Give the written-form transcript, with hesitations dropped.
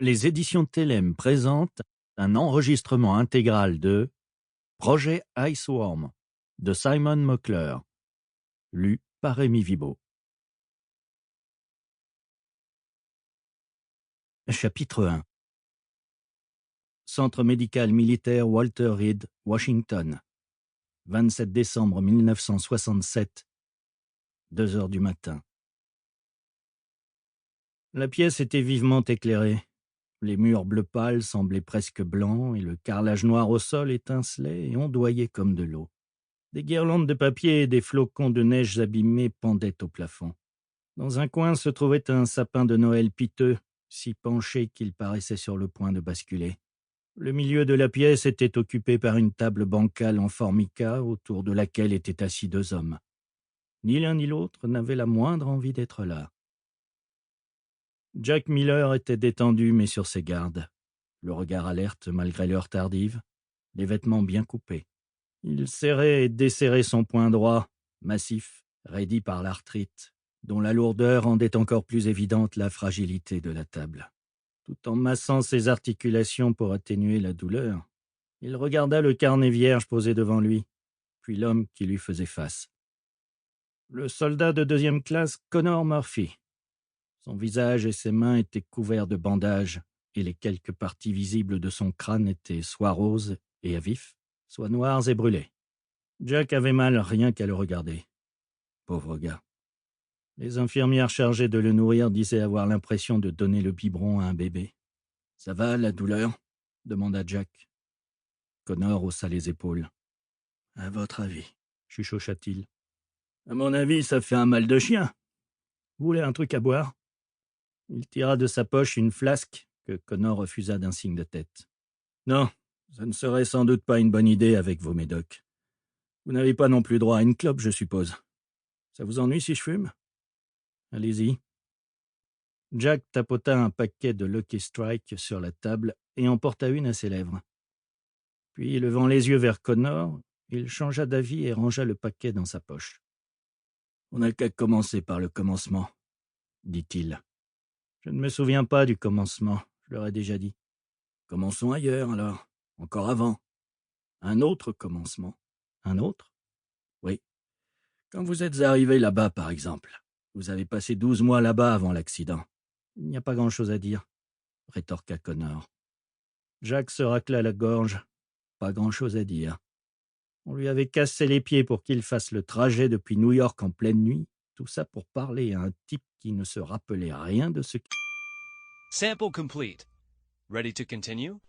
Les éditions Télème présentent un enregistrement intégral de Projet Iceworm de Simon Mockler, lu par Rémi Vibo. Chapitre 1. Centre médical militaire Walter Reed, Washington, 27 décembre 1967, 2 heures du matin. La pièce était vivement éclairée. Les murs bleu pâle semblaient presque blancs et le carrelage noir au sol étincelait et ondoyait comme de l'eau. Des guirlandes de papier et des flocons de neige abîmés pendaient au plafond. Dans un coin se trouvait un sapin de Noël piteux, si penché qu'il paraissait sur le point de basculer. Le milieu de la pièce était occupé par une table bancale en formica autour de laquelle étaient assis 2 hommes. Ni l'un ni l'autre n'avait la moindre envie d'être là. Jack Miller était détendu mais sur ses gardes, le regard alerte malgré l'heure tardive, les vêtements bien coupés. Il serrait et desserrait son poing droit, massif, raidi par l'arthrite, dont la lourdeur rendait encore plus évidente la fragilité de la table. Tout en massant ses articulations pour atténuer la douleur, il regarda le carnet vierge posé devant lui, puis l'homme qui lui faisait face. Le soldat de 2e classe Connor Murphy. Son visage et ses mains étaient couverts de bandages, et les quelques parties visibles de son crâne étaient soit roses et à vif, soit noires et brûlées. Jack avait mal rien qu'à le regarder. Pauvre gars. Les infirmières chargées de le nourrir disaient avoir l'impression de donner le biberon à un bébé. « Ça va, la douleur ?» demanda Jack. Connor haussa les épaules. « À votre avis ?» chuchocha-t-il. « À mon avis, ça fait un mal de chien. Vous voulez un truc à boire ?» Il tira de sa poche une flasque que Connor refusa d'un signe de tête. « Non, ça ne serait sans doute pas une bonne idée avec vos médocs. Vous n'avez pas non plus droit à une clope, je suppose. Ça vous ennuie si je fume ? Allez-y. » Jack tapota un paquet de Lucky Strike sur la table et en porta une à ses lèvres. Puis, levant les yeux vers Connor, il changea d'avis et rangea le paquet dans sa poche. « On n'a qu'à commencer par le commencement, » dit-il. « Je ne me souviens pas du commencement, je leur ai déjà dit. » Commençons ailleurs, alors. Encore avant. Un autre commencement. Un autre ? Oui. Quand vous êtes arrivé là-bas, par exemple, vous avez passé 12 mois là-bas avant l'accident. Il n'y a pas grand-chose à dire, rétorqua Connor. Jack se racla la gorge. Pas grand-chose à dire. On lui avait cassé les pieds pour qu'il fasse le trajet depuis New York en pleine nuit, tout ça pour parler à un type qui ne se rappelait rien de ce qui... Sample complete. Ready to continue?